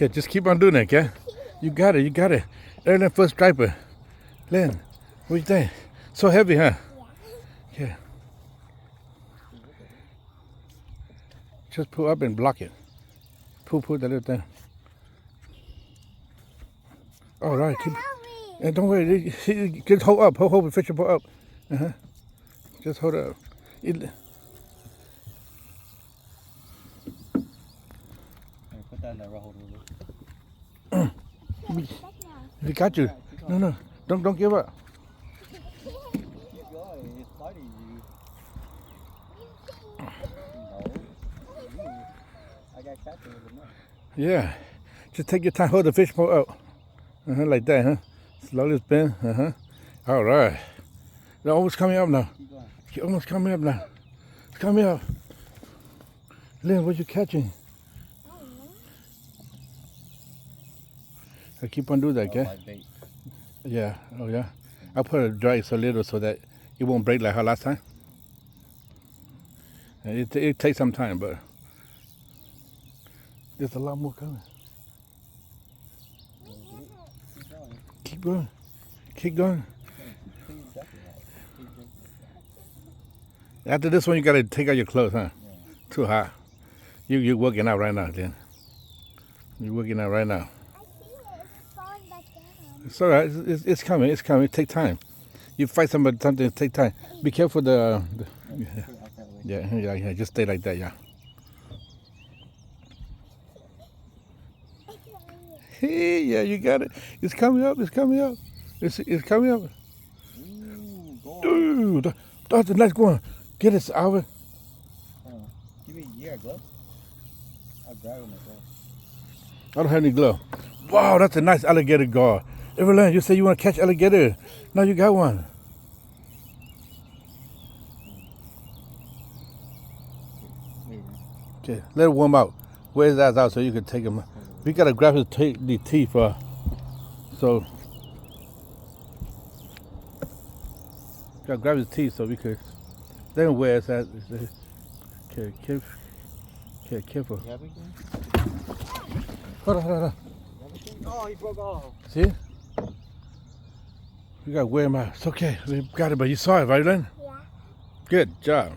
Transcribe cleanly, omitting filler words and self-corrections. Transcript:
Okay, just keep on doing it, okay? You got it, you got it. Earn that first striper. Lynn, what do you think? So heavy, huh? Yeah. Just pull up and block it. Pull that little thing. All right, keep. And don't worry, just hold up, hold the fishing pole up. Just hold up. Put that in there, hold it. We got you. No, don't give up. Keep going, it's biting you. No. I got catching with it now. Yeah. Just take your time, hold the fish pole up. Like that, huh? Slowly spin. All right. They're almost coming up now. Keep going. You're almost coming up now. It's coming up. Lynn, what you catching? I keep on doing that, okay? Live bait. Yeah. Oh, yeah. I put it dry so little so that it won't break like how last time. And it takes some time, but there's a lot more coming. Keep going. Keep going. After this one, you gotta take out your clothes, huh? Yeah. Too hot. You're working out right now, Jen. You're working out right now. It's all right. It's coming. It's coming. Take time. You fight something. Take time. Be careful yeah. Just stay like that. Yeah. Hey, yeah, you got it. It's coming up. It's coming up. It's coming up. Ooh, that's the next one. Get it, Alvin. Give me a glove. I'll grab it myself. I don't have any glove. Wow, that's a nice alligator gar. Everland, you said you want to catch alligator. Now you got one. Okay, let it warm out. Wear his ass out so you can take him. We gotta grab the teeth. So gotta grab his teeth so we could. Let him wear his ass. Okay, careful. You have anything? Hold on. Oh, he broke off. See? We gotta wear him out. It's okay. We got it, but you saw it, right, Lynn? Yeah. Good job.